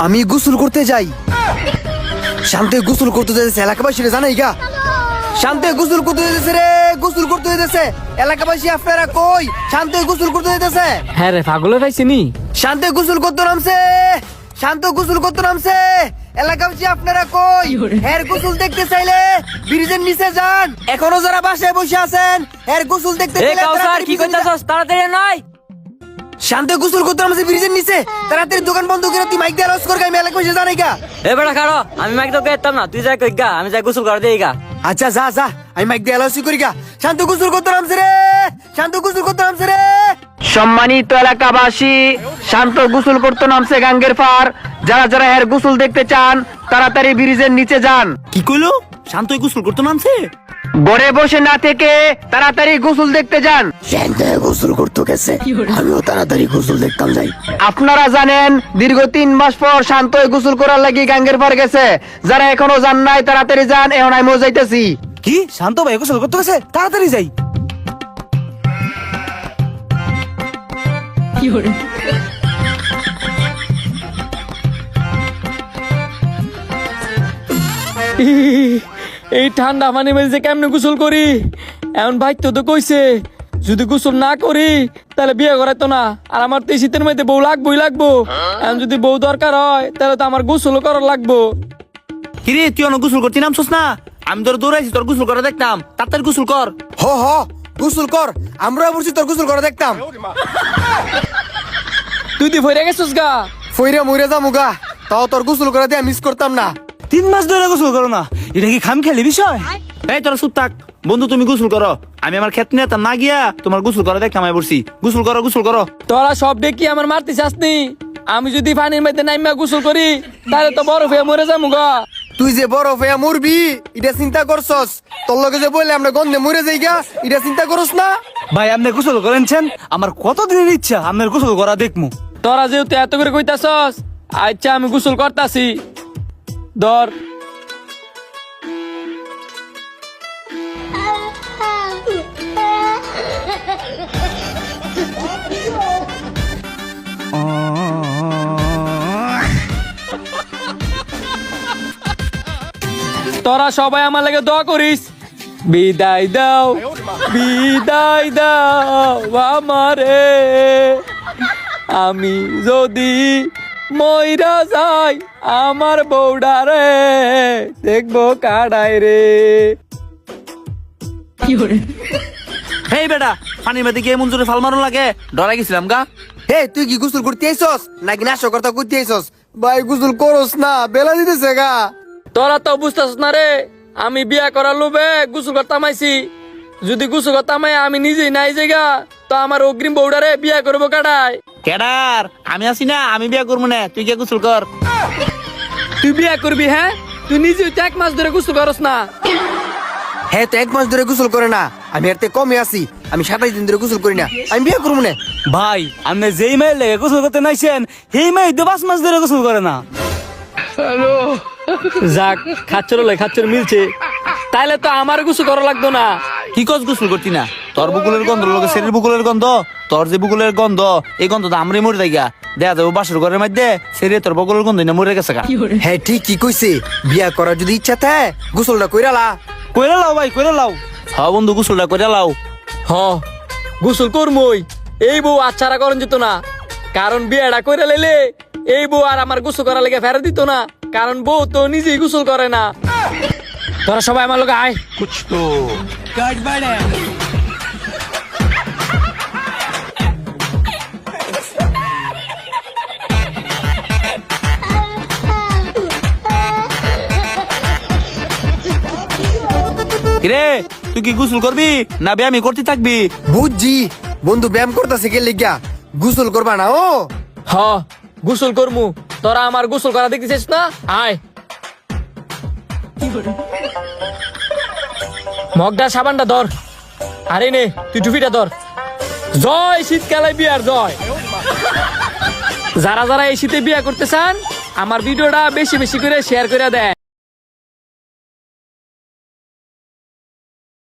আমি গোসল করতে যাই। শান্তে গোসল করতে যেতেছে, এলাকাবাসীরা জানাই গা। শান্তে গোসল করতে যেতেছে রে, গোসল করতে যেতেছে। এলাকাবাসী আপনারা কই? শান্তে গোসল করতে যেতেছে। হ্যাঁ রে, পাগলে পাইছিনি। শান্তে গোসল করতে নামছে, শান্ত গোসল করতে নামছে। এলাকাবাসী আপনারা কই? এর গোসল দেখতে চাইলে ব্রিজের নিচে যান। এখনো যারা বাসায় বসে আছেন, এর গোসল দেখতে এ চাইলে কাউসার, তাড়াতাড়ি কি ব্রিজে যান। কইতাছস? তাড়াতাড়ি নয়। শান্তে গোসল করতে নামছে ব্রিজের নিচে। তাড়াতাড়ি দোকান বন্ধ করে তুই মাইক দিয়ে আওয়াজ কর, আমি এলাকাবাসী জানাই গা। এ বেটা খাড়ো, আমি মাইক তো কইতাম না, তুই যাই কই গা, আমি যাই গোসল করে দেই গা। আচ্ছা যা যা, আমি মাইক দিয়ে আওয়াজ করি গা। শান্ত গোসল করতে নামছে রে, শান্ত গোসল করতে নামছে রে। সম্মানিত এলাকাবাসী, শান্ত গোসল করতে নামছে গাঙ্গের পার। যারা যারা এর গোসল দেখতে চান তাড়াতাড়ি ব্রিজের নিচে যান। কি কইলো? শান্ত গোসল করতে নামছে? ঘরে বসে না থেকে তাড়াতাড়ি গোসল দেখতে যান। শান্ত গোসল করতে গেছে, আমিও তাড়াতাড়ি গোসল দেখতাম যাই। আপনারা জানেন দীর্ঘ 3 মাস পর শান্ত গোসল করার লাগি গাঙ্গের পার গেছে। যারা এখনো যান নাই তাড়াতাড়ি যান, এখন আমি যাইতেছি। কি শান্ত ভাই গোসল করতে গেছে? তাড়াতাড়ি যাই। এই ঠান্ডা পানি মেঝে কেমনে গোসল করি? এমন ভাই তো কইছে যদি গোসল না করি তাহলে বিয়ে করাইতো না। আর আমার তো এই শীতের মধ্যে বউ লাগবোই লাগবো। এখন যদি বউ দরকার হয় তাহলে তো আমার গোসল করার লাগবো। কিরে তুই অনেক গোসল করতে নামছস না? আমি তোর দৌড়াইছি, তোর গোসল করে দেখতাম। তাড়াতাড়ি গোসল কর। হ হ গোসল কর, আমরা বলছি তোর গোসল করে দেখতাম। তুই তুই ভরে গেছিস গা। ফইরে মইরে যামুগা, তাও তোর গোসল করে দিয়ে মিস করতাম না। 3 মাস ধরে গোসল করো না, এটা কি খাম খেলি বিষয়? এই তোরা চুপ থাক বন্ধু, তুমি গোসল করো। আমি আমার ক্ষেত নিয়ে না গিয়া তোমার গোসল করে দেখতাম। আমি বলছি গোসল করো, গোসল করো। তোরা সব দেখি আমার মারতে চাসনি। আমি যদি পানির মধ্যে নাইমা গোসল করি তাহলে তো বরফ হয়ে মরে যাবো গা। তুই যে বড় হইয়া মরবি এটা চিন্তা করছস? তোর লগে যে বললে আমরা গন্ধে মরে যাই গা, এটা চিন্তা করস না? ভাই আপনি গোসল করেনছেন, আমার কত দিনের ইচ্ছা আপনার গোসল করা দেখমু। তোরা যেহেতু এত করে কইতাছস, আচ্ছা আমি গোসল করতাছি। ধর। তোরা সবাই আমার লাগে দোয়া করিস। বিদায় দাও, বিদায় দাও আমারে, আমি যদি মইরা যাই আমার বউডারে দেখবো কাড়াই রে। হেই বেটা, পানির মধ্যে গিয়ে এমন জোরে ফাল মারুন লাগে, ডরাই গেছিলাম গা। হে তুই কি গোসল করতে আইছস নাকি নাশকতা করতে আইছস? ভাই গোসল করস না, বেলা দিতেছে গা। তোরা তো বুঝতেছ না রে, আমি বিয়া করার লোভে গোসল করতাম আইছি। যদি গোসল করতাম আমি নিজেই নাই জায়গা তো আমার অগ্রিম বউডারে বিয়া করবো কাটাই। কেডার? আমি আছি না, আমি বিয়া করবো না, তুই গিয়ে গোসল কর। তুই বিয়া করবি? হ্যাঁ, তুই নিজে তো 1 মাস ধরে গোসল করস না। হ্যাঁ তো 1 মাস ধরে গোসল করে না, আমি এর থেকে কমে আছি। আমি 27 দিন ধরে গোসল করি না, আমি বিয়ে করবো না। ভাই আপনি যেই মেয়ে লেগে গোসল করতে নাইছেন সেই মেয়ে 5 মাস ধরে গোসল করে না। যাক, খাচ্চর মিলছে। তাইলে তো আমার গোসল করা লাগতো না। কি কস গোসল করতি না? তোর বুকুলের গন্ধ লোকে শরীর বুকুলের গন্ধ, তোর যে বুকুলের গন্ধ এই গন্ধ তো আমরাই মরে যাই গা। দেখা যাবো বাসর ঘরের মধ্যে শরীরে তোর বুকুলের গন্ধ না মরে গেছে গা। হ্যাঁ ঠিক কি কইছে, বিয়া করার যদি ইচ্ছা থাকে গোসলটা কইরালা। কইরা লাও ভাই, কইরা লাও। হ্যাঁ বন্ধু গোসলটা কইরা লাও। হ, গোসল করমই। এই বউ আচ্ছারা করেন যেত না, কারণ বিয়েটা কইরা লাইলে এই বউ আর আমার গোসল করার লেগে ফেরত দিত না, কারণ বউ তো নিজেই গোসল করে না। তোরা সবাই আমার লোক আয়। কিরে তুই কি গোসল করবি না ব্যায়ামই করতে থাকবি? বুঝছি বন্ধু ব্যায়াম করতেছে কে লিগা, গোসল করবা না? ও হ, গোসল করমু। তোরা আমার গোসল করা দেখতেছিস না? আয়। মগডা সাবানটা ধর, আরে নে তুই টুপিটা ধর। জয় শীতকালে বিয়ার জয়। যারা যারা এই শীতে বিয়া করতে চান আমার ভিডিওটা বেশি বেশি করে শেয়ার করে দেয়।